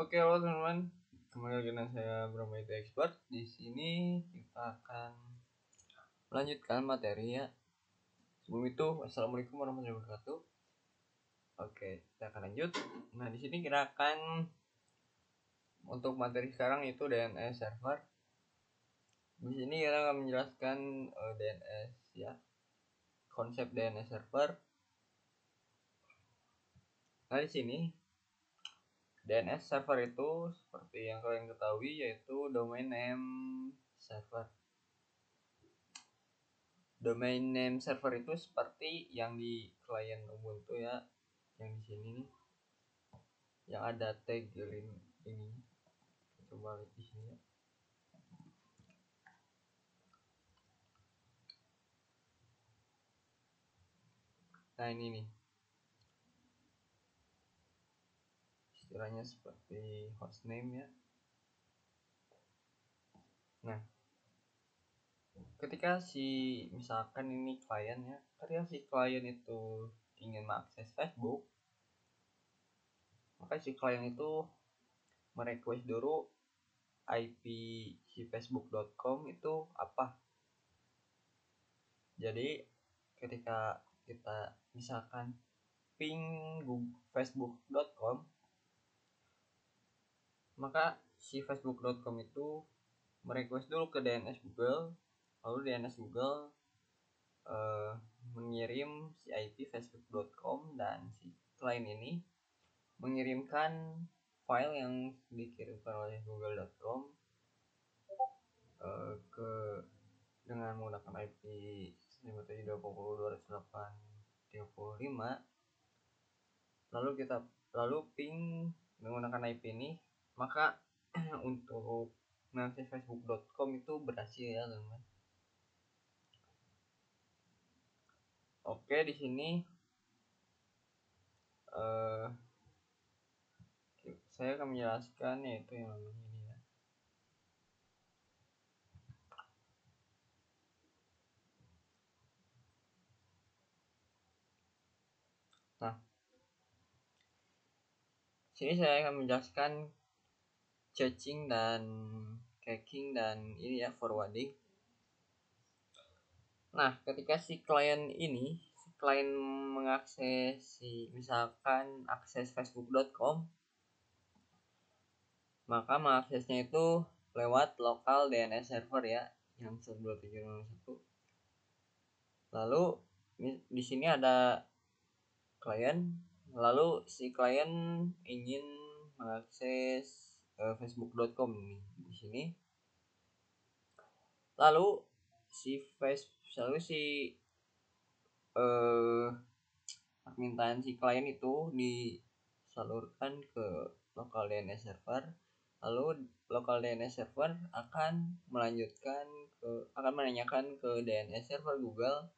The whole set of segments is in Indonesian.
Oke, halo teman-teman. Kembali lagi dengan saya Brahma IT Expert. Di sini kita akan melanjutkan materi ya. Sebelum itu, assalamualaikum warahmatullahi wabarakatuh. Oke, kita akan lanjut. Nah, di sini kita akan untuk materi sekarang itu DNS server. Di sini kita akan menjelaskan DNS ya, konsep DNS server. Nah, di sini DNS server itu seperti yang kalian ketahui yaitu domain name server. Domain name server itu seperti yang di klien Ubuntu ya, yang di sini nih, yang ada tag ini. Coba lihat di sini ya. Nah ini nih, istilahnya seperti hostname ya. Nah, ketika misalkan ini klien ya, ketika si klien itu ingin mengakses Facebook, maka si klien itu merequest dulu IP si facebook.com itu apa. Jadi ketika kita misalkan ping facebook.com, maka si facebook.com itu merequest dulu ke DNS Google, lalu DNS Google mengirim si IP facebook.com dan si klien ini mengirimkan file yang dikirimkan oleh google.com ke dengan menggunakan IP 57.20.208.35. lalu ping menggunakan IP ini, maka untuk mengakses facebook.com itu berhasil ya teman-teman. Oke, di sini saya akan menjelaskan yaitu yang namanya ini ya. Nah, sini saya akan menjelaskan caching dan caching dan ini ya, forwarding. Nah, ketika si klien mengakses misalkan akses facebook.com, maka mengaksesnya itu lewat lokal DNS server ya, yang 127.1. Lalu di sini ada klien, lalu si klien ingin mengakses facebook.com nih di sini. Lalu permintaan si klien itu disalurkan ke local DNS server. Lalu local DNS server akan menanyakan ke DNS server Google,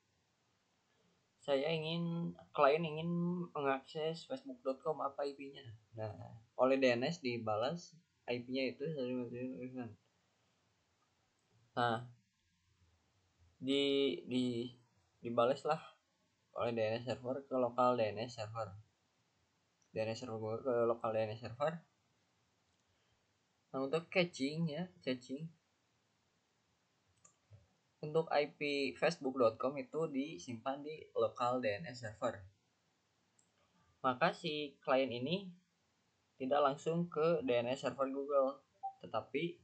klien ingin mengakses facebook.com, apa IP-nya. Nah, oleh DNS dibalas IP-nya itu. Nah, dibalaslah oleh DNS server ke lokal DNS server. DNS server Google ke lokal DNS server. Nah, untuk caching untuk IP facebook.com itu disimpan di lokal DNS server. Maka si klien ini tidak langsung ke DNS server Google, tetapi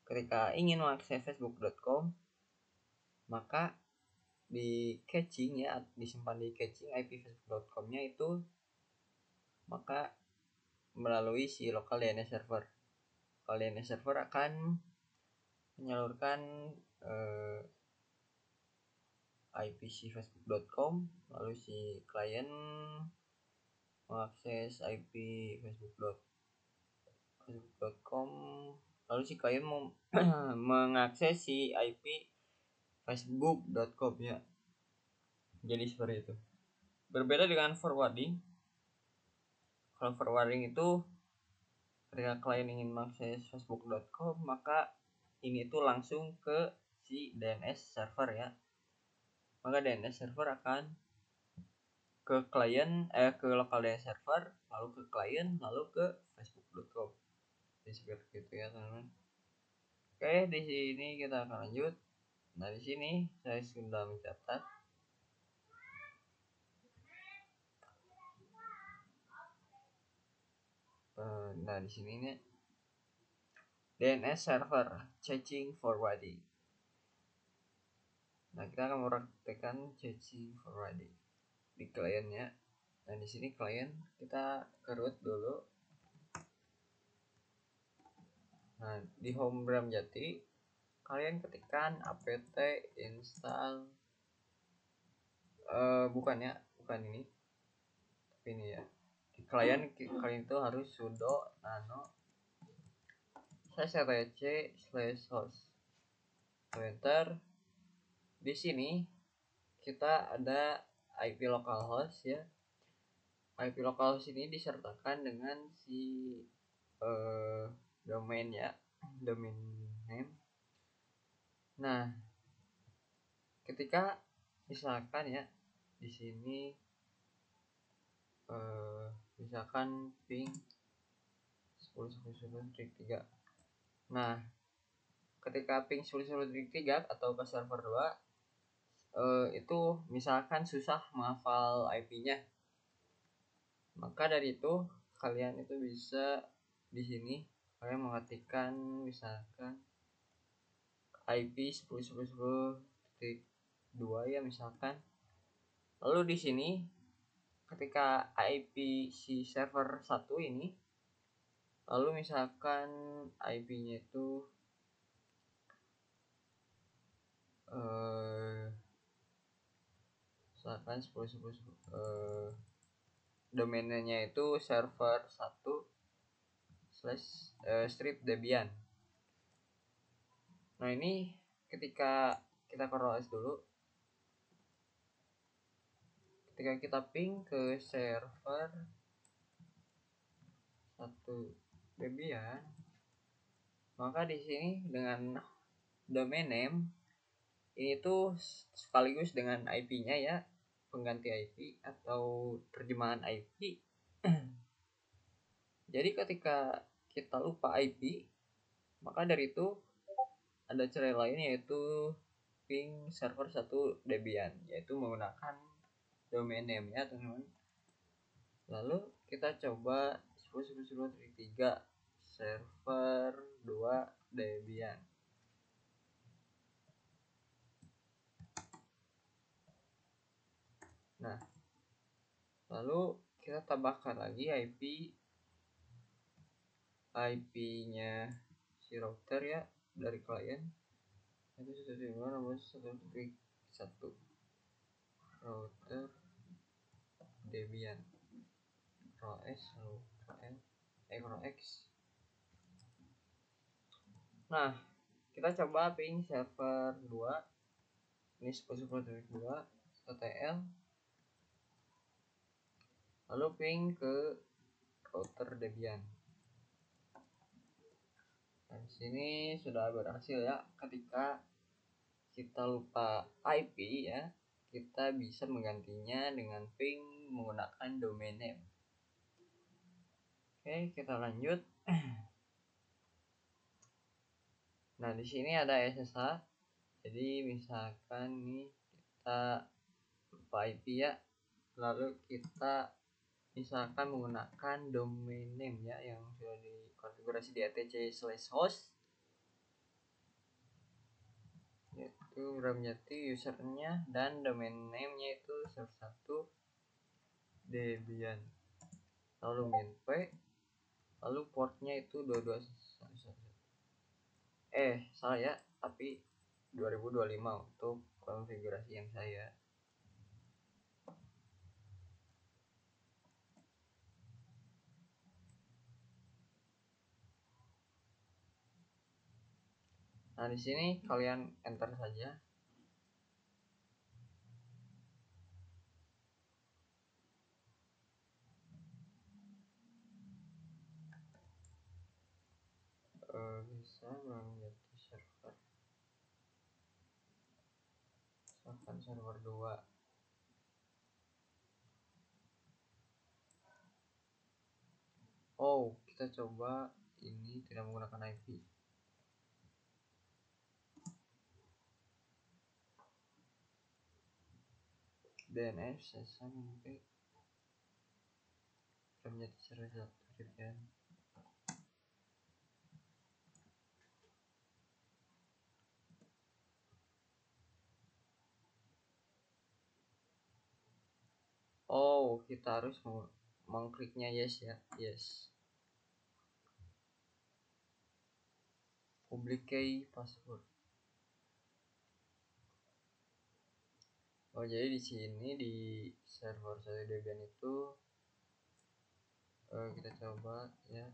ketika ingin mengakses facebook.com, maka disimpan di caching IP facebook.com-nya itu, maka melalui si local DNS server. Local DNS server akan menyalurkan IP si facebook.com, lalu si klien mengakses IP facebook.com, lalu si klien mengakses si IP facebook.com ya. Jadi seperti itu. Berbeda dengan forwarding. Kalau forwarding itu ketika klien ingin mengakses facebook.com, maka ini tuh langsung ke si DNS server ya. Maka DNS server akan ke klien ke local DNS server, lalu ke klien, lalu ke facebook.com. seperti itu ya teman-teman. Oke, di sini kita akan lanjut. Nah, di sini saya sudah mencatat. Nah, di sini nih DNS server caching forwarding. Nah, kita akan mempraktekkan caching forwarding di kliennya. Nah, di sini klien kita ke root dulu. Nah, di home Bramjati kalian ketikkan apt install bukan ini, tapi ini ya. Di kalian itu harus sudo nano /etc/host. Enter. Di sini kita ada IP localhost ya. IP localhost ini disertakan dengan si domain ya, domain name. Nah, ketika misalkan ya di sini misalkan ping 10.10.3. Nah, ketika ping 10.10.3 atau ke server 2 itu misalkan susah menghafal IP-nya, maka dari itu kalian itu bisa di sini kalian mengetikkan misalkan IP 10.10.10.2 ya misalkan. Lalu di sini ketika IP si server 1 ini, lalu misalkan IP-nya itu misalkan 10.10.10 domainnya itu server 1 strip Debian. Nah, ini ketika kita CtrlS dulu, ketika kita ping ke server 1 Debian, maka di sini dengan domain name ini tuh sekaligus dengan IP-nya ya, pengganti IP atau terjemahan IP. Jadi ketika kita lupa IP, maka dari itu ada cara lain yaitu ping server 1 Debian, yaitu menggunakan domain name ya teman-teman. Lalu kita coba 10.10.10.3 server 2 Debian. Nah, lalu kita tambahkan lagi IP-nya si router ya dari klien. Itu 1.1.1 router Debian ROS ROX. Nah, kita coba ping server 2 ini 10.10.2 TTL, lalu ping ke router Debian. Nah, di sini sudah berhasil ya. Ketika kita lupa IP ya, kita bisa menggantinya dengan ping menggunakan domain name. Oke, kita lanjut. Nah, di sini ada SSH. Jadi misalkan nih kita lupa IP ya, lalu kita misalkan menggunakan domain name ya yang sudah dikonfigurasi di etc/host, yaitu Bramjati usernya dan domain name-nya itu server 1 Debian, lalu min p, lalu portnya itu 2211. Salah ya, tapi 2025 untuk konfigurasi yang saya. Nah, di sini kalian enter saja. Bisa menjadi server misalkan server 2. Kita coba ini tidak menggunakan IP. DNS sampai menjadi salah satu VPN. Oh, kita harus mengkliknya yes ya, yes. Public key password. Oh, jadi di sini di server 1 Debian itu kita coba ya.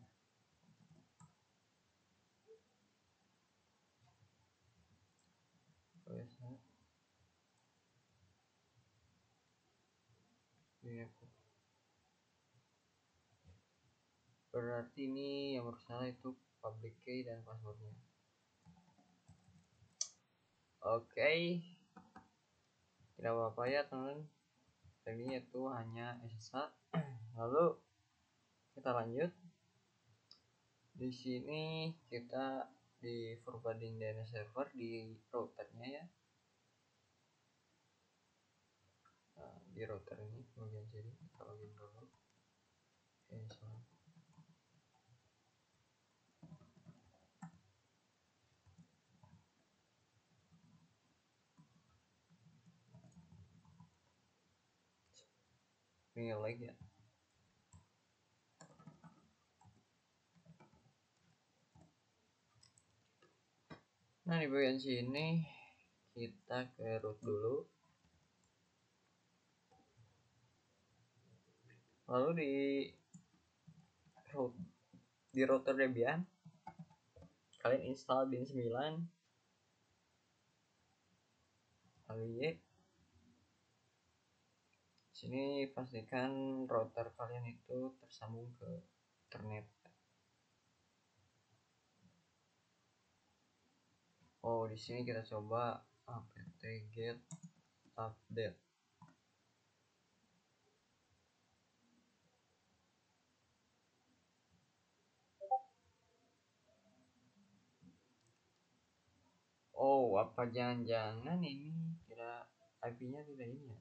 Ini berarti ini yang salah itu public key dan passwordnya. Oke, tidak apa-apa ya teman. Ini itu hanya SSH. Lalu kita lanjut. Di sini kita di forwarding DNS server di routernya ya. Nah, di router ini bagian sini kita login dulu. Ini lagi ya. Nah, di bagian sini kita ke root dulu. Lalu di router Debian kalian install bin 9. Lalu ya. Sini pastikan router kalian itu tersambung ke internet. Oh, di sini kita coba apt-get update. Oh, apa jangan-jangan ini tidak IP-nya tidak ini ya?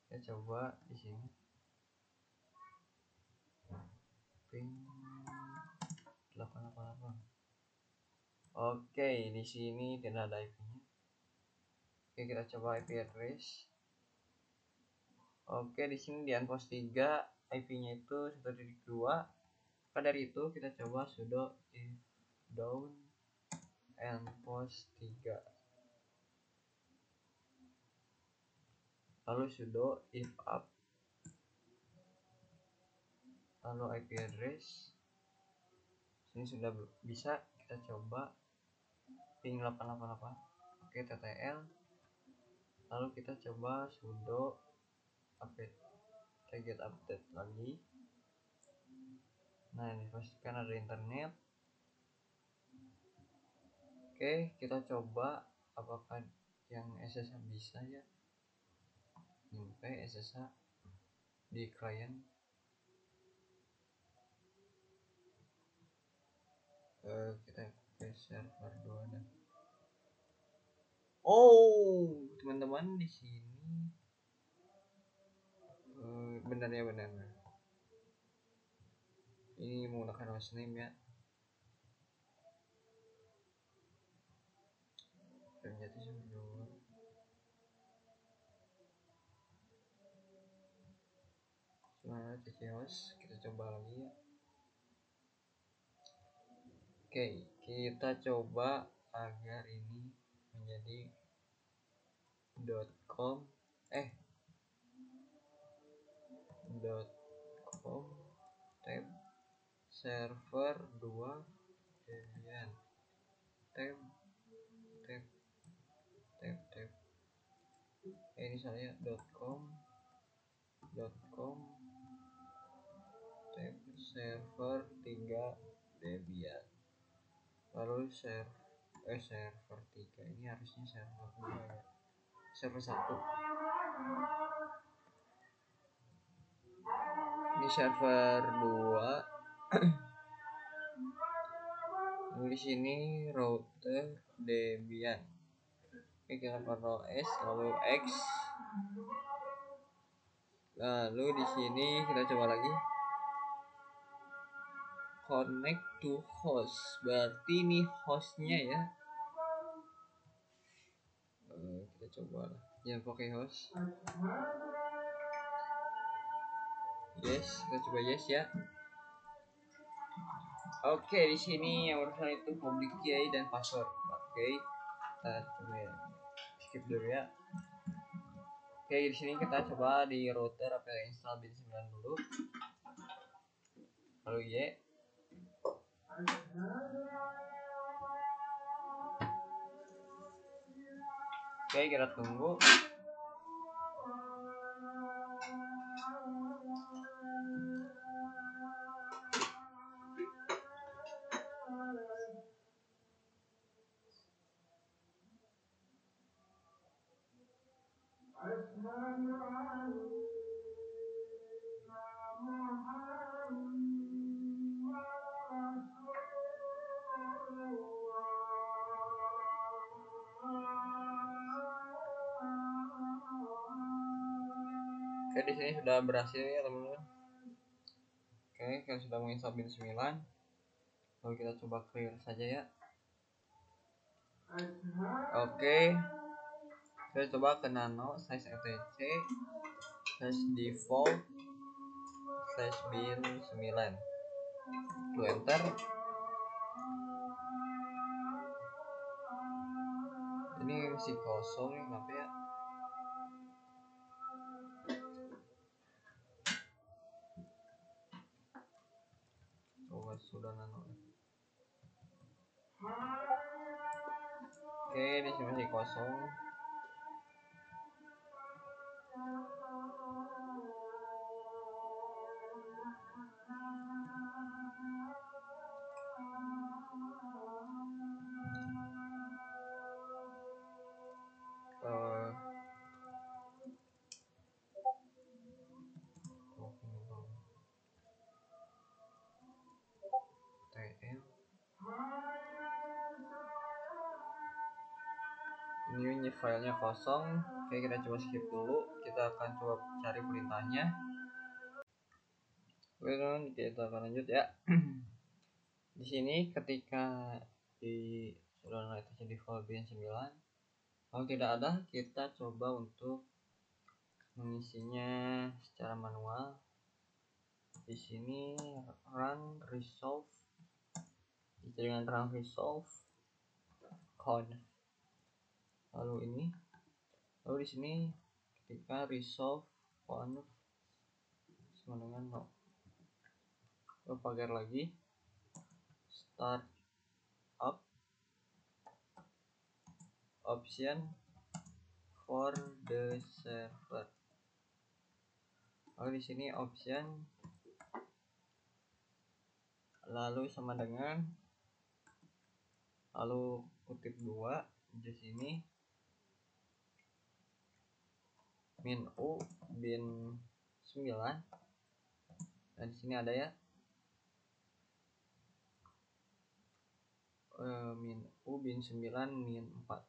Kita coba di sini. Ping 888. Oke, di sini tidak ada IP-nya. Oke, kita coba IP address. Oke, di sini di Anpos 3 IP-nya itu 1.2. Maka dari itu kita coba sudo if down Anpos 3. Lalu sudo if up. Lalu IP address. Ini sudah bisa, kita coba ping 888. Oke, TTL. Lalu kita coba sudo apt-get update lagi. Nah, ini pastikan ada internet. Oke, kita coba apakah yang SSH bisa ya. Sampai SSH di klien. Kita ke server 2 dan oh, teman-teman di sini benar ya, benar. Ini menggunakan hostname ya. Ternyata server 2. Semangat host, kita coba lagi ya. Oke, kita coba agar ini menjadi .com .com tab server 2 Debian tab ini saya .com tab server 3 Debian. Lalu server 3 ini harusnya server 2 ya. Server 1 ini server 2. Lalu di sini router Debian. Oke, kita Ctrl S lalu X. Lalu di sini kita coba lagi connect to host, berarti ini hostnya ya. Kita coba lah, jangan pakai host. Yes, kita coba yes ya. Oke, di sini yang urusan itu public key dan password. Oke, kita coba ya. Skip dulu ya. Oke, di sini kita coba di router apa install bin 9 dulu. Lalu Y. Oke, kita tunggu. Oke, di sini sudah berhasil ya teman-teman. Oke, kita sudah menginstal bin 9. Lalu kita coba clear saja ya. Oke, kita coba ke nano size etc /default /bin 9. Lalu enter. Ini masih kosong nih, kenapa ya? Coba sudah nano. Oke, ini masih kosong. Ini filenya kosong. Oke, kita coba skip dulu. Kita akan coba cari perintahnya. Oke, kita akan lanjut ya. Di sini ketika di sudah itu default bin 9, kalau tidak ada, kita coba untuk mengisinya secara manual. Di sini run resolve. Dengan run resolve conf. Lalu ini. Lalu di sini ketika resolve conf sama dengan no. Lalu pagar lagi start up option for the server. Lalu di sini option lalu sama dengan lalu kutip 2 di sini min u bin 9. Dan di sini ada ya min u bin 9 min 4.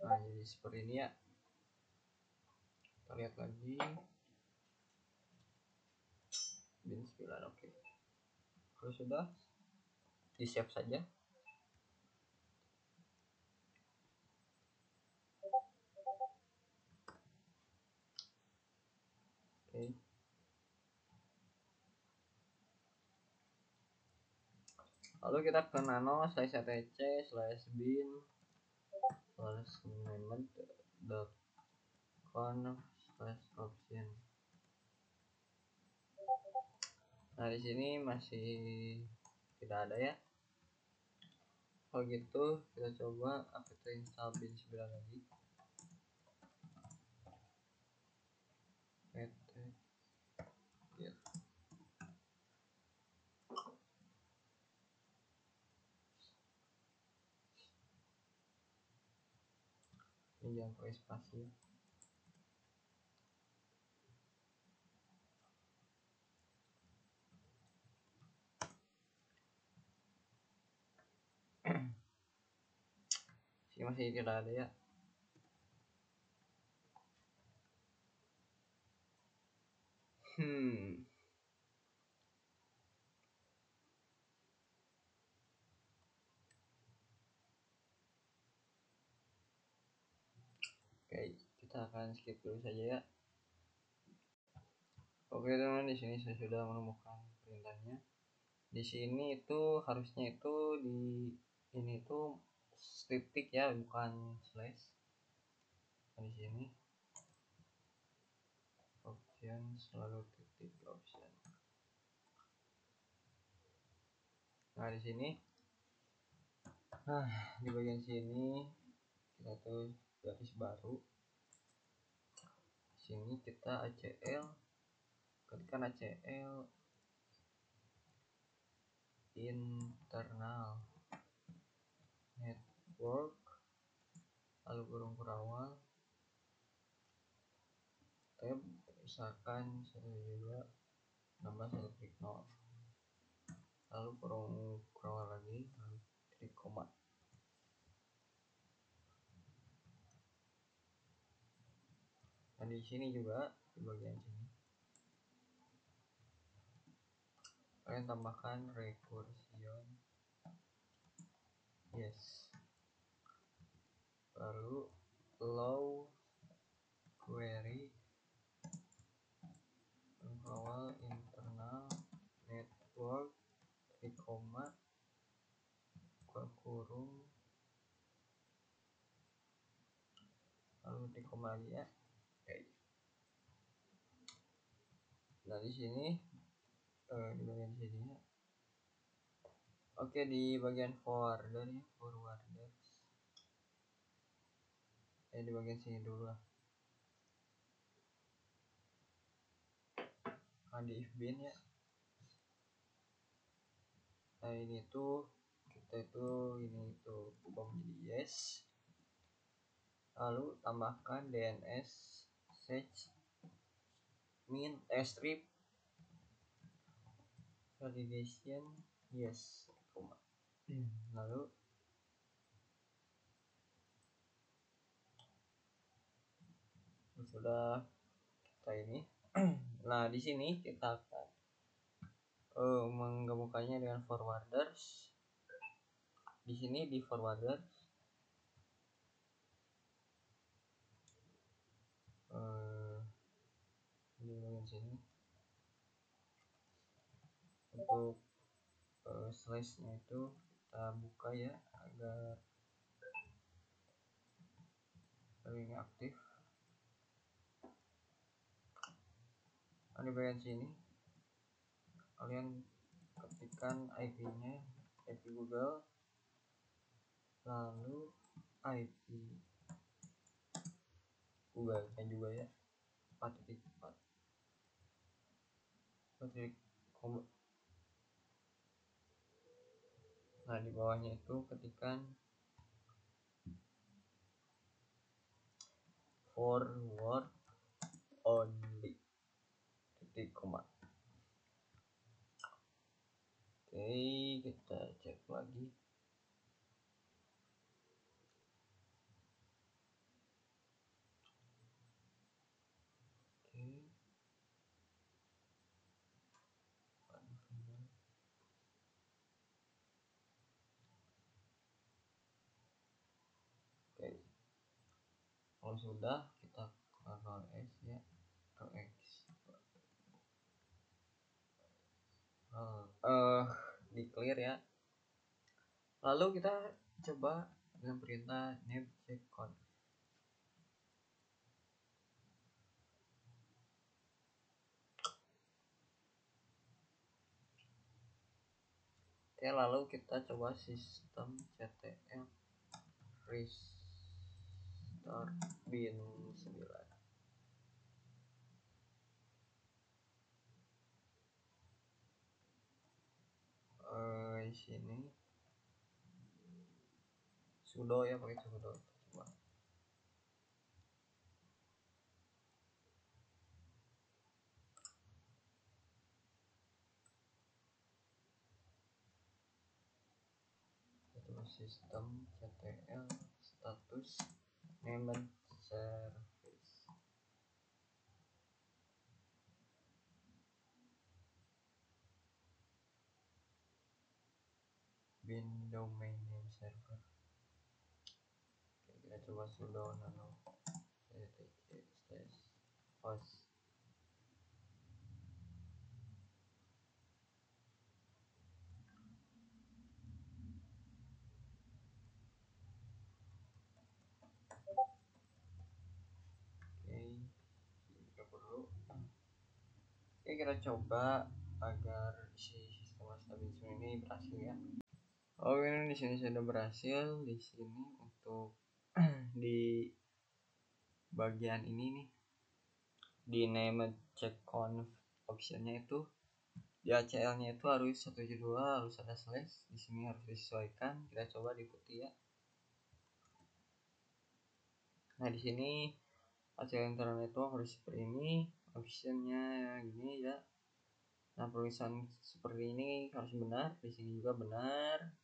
Nah, jadi seperti ini ya. Kita lihat lagi bin 9. Oke. Kalau sudah di save saja. Oke. Lalu kita ke nano size etc /bin /conf/option. Nah, di sini masih tidak ada ya. Kalau gitu kita coba apt install bin 9 lagi. Ini jangan pakai spasi. Ini masih tidak ada ya. Oke, kita akan skip dulu saja ya. Oke teman, di sini saya sudah menemukan perintahnya. Di sini itu harusnya itu di ini tuh titik ya, bukan slash. Nah, di sini option selalu titik option. Nah di sini, di bagian sini kita tuh garis baru. Di sini kita ACL, ketikkan ACL internal network, lalu kurung kurawal tab, misalkan 1 nambah 1,0, lalu kurung kurawal lagi, lalu klik koma. Nah di sini juga di bagian sini kalian tambahkan recursion, yes, lalu low query awal internal network klik koma kurung lalu klik koma lagi ya. Oke. Nah di sini di bagian sini ya. Oke, di bagian forwarder ya, forwarders di bagian sini dulu lah. Nah di if bin ya, nah ini tuh kita itu ini tuh ubah menjadi yes, lalu tambahkan DNS search min strip validation yes, lalu sudah kita ini. Nah di sini kita akan menggabungkannya dengan forwarders. Di sini di forwarders di bagian sini untuk slashnya itu kita buka ya agar lebih aktif. Nah, di bagian sini kalian ketikkan IP-nya, IP Google, lalu IP Google-nya juga ya 4.4. Nah di bawahnya itu ketikkan forward only titik koma. Oke, kita cek lagi. Oke. Oke. Kalau sudah kita Ctrl S ya, Ctrl X. Di clear ya. Lalu kita coba dengan perintah name check code. Oke, lalu kita coba systemctl restart bin 9. Di sini sudo ya, pakai sudo. Coba. Itu systemctl status named service. Bin domain name server. Oke, kita coba sudo nano host. Oke, perlu. Oke, kita coba agar si sistem stabilisasi ini berhasil ya. Oke, ini di sini sudah berhasil. Di sini untuk di bagian ini nih, di name check conf optionnya itu di ACL-nya itu harus 172, harus ada slash. Di sini harus disesuaikan. Kita coba di putih ya. Nah, di sini ACL internal network harus seperti ini, optionnya gini ya. Nah, tulisan seperti ini harus benar. Di sini juga benar.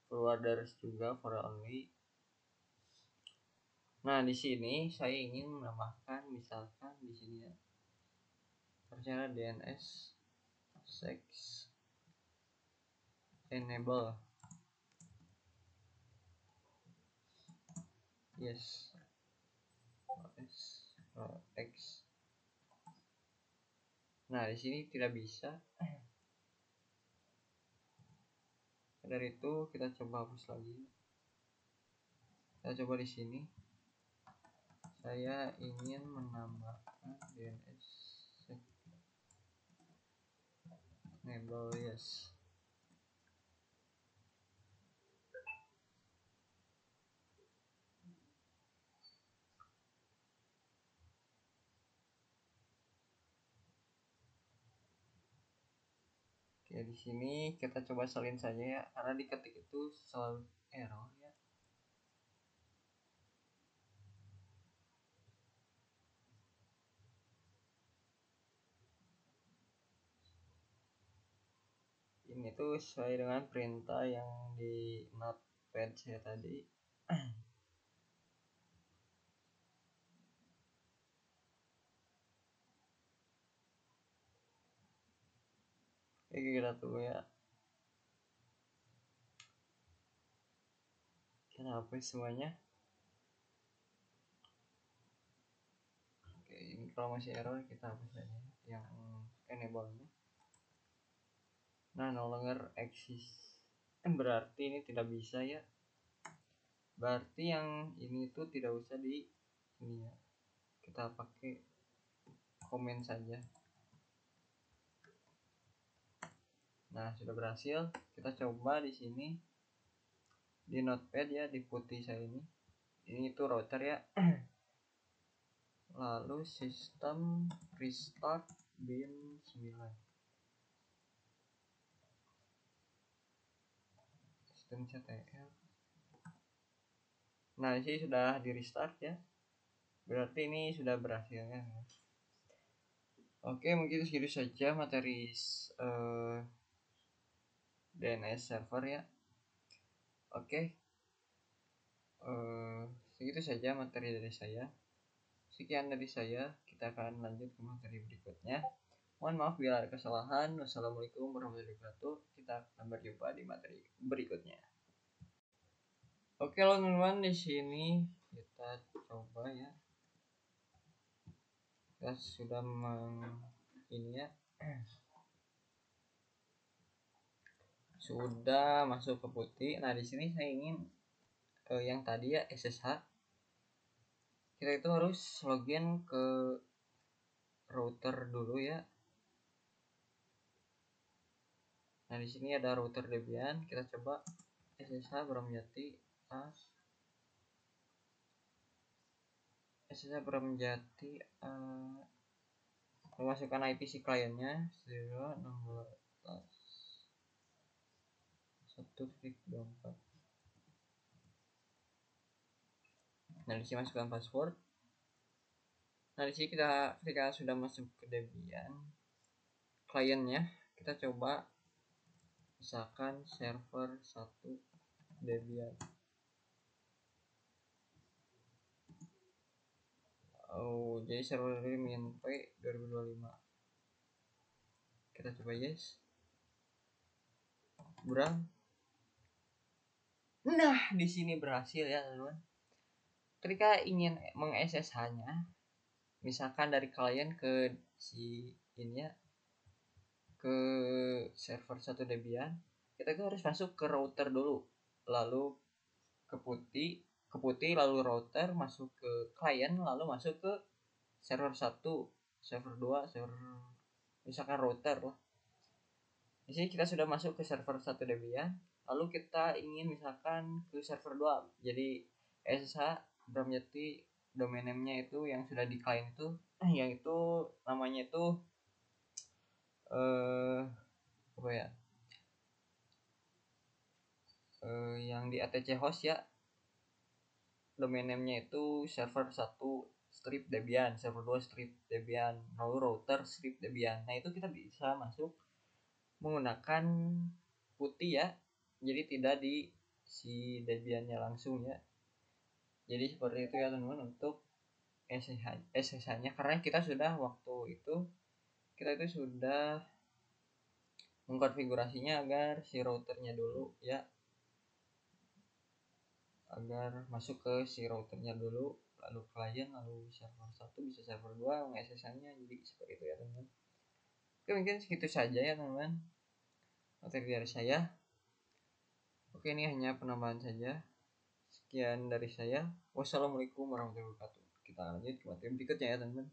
Forwarders juga for only. Nah, di sini saya ingin menambahkan misalkan di sini ya. Harusnya DNS sex enable. Yes. X. Nah, di sini tidak bisa. Dari itu kita coba hapus lagi. Kita coba di sini. Saya ingin menambahkan DNS enable yes. Oke, di sini kita coba salin saja ya, karena diketik itu selalu error ya. Ini tuh sesuai dengan perintah yang di notepad saya tadi. Oke, kita tunggu ya. Kita hapus semuanya. Oke, ini kalau masih error kita hapus saja yang enable-nya. Nah, no longer exist. Berarti ini tidak bisa ya. Berarti yang ini tuh tidak usah di ini ya. Kita pakai komen saja. Nah, sudah berhasil. Kita coba di sini di notepad ya, di putih saya ini. Ini itu router ya. Lalu sistem restart bin 9. Sistem CTL. Nah, ini sudah di restart ya. Berarti ini sudah berhasil ya. Oke, mungkin segitu saja materi DNS server ya. Oke, segitu saja materi dari saya. Sekian dari saya, kita akan lanjut ke materi berikutnya. Mohon maaf bila ada kesalahan. Wassalamualaikum warahmatullahi wabarakatuh. Kita akan berjumpa di materi berikutnya. Oke, teman-teman, di sini kita coba ya. Kita sudah ini ya. Sudah masuk ke putih. Nah, di sini saya ingin yang tadi ya SSH. Kita itu harus login ke router dulu ya. Nah, di sini ada router Debian. Kita coba SSH Bramjati A. SSH Bramjati A. Memasukkan IP si kliennya 016.1.24. Nah, di sini masukkan password. Nah, di sini kita ketika sudah masuk ke Debian kliennya, kita coba misalkan server 1 Debian. Oh, jadi server ini sampai 2025. Kita coba yes. Berang. Nah, di sini berhasil ya, teman-teman. Ketika ingin meng-SSH-nya, misalkan dari klien ke si ini ya, ke server 1 Debian, kita itu harus masuk ke router dulu, lalu ke putih lalu router, masuk ke klien, lalu masuk ke server 1, server 2, server misalkan router lah. Di sini kita sudah masuk ke server 1 Debian, lalu kita ingin misalkan ke server 2. Jadi SSH Bramjati domain name-nya itu yang sudah di klien itu, yang itu namanya itu apa ya? Yang di ATC host ya. Domain name-nya itu server 1 strip Debian, server 2 strip Debian, lalu router strip Debian. Nah, itu kita bisa masuk menggunakan putih ya. Jadi tidak di si Debiannya langsung ya. Jadi seperti itu ya teman-teman untuk SSH-nya, karena kita sudah waktu itu sudah mengkonfigurasinya agar si routernya dulu ya, agar masuk ke si routernya dulu, lalu klien, lalu server 1 bisa server 2 SSH-nya. Jadi seperti itu ya teman-teman. Oke, mungkin segitu saja ya teman-teman materi dari saya. Oke, ini hanya penambahan saja. Sekian dari saya. Wassalamualaikum warahmatullahi wabarakatuh. Kita lanjut ke materi berikutnya ya teman-teman.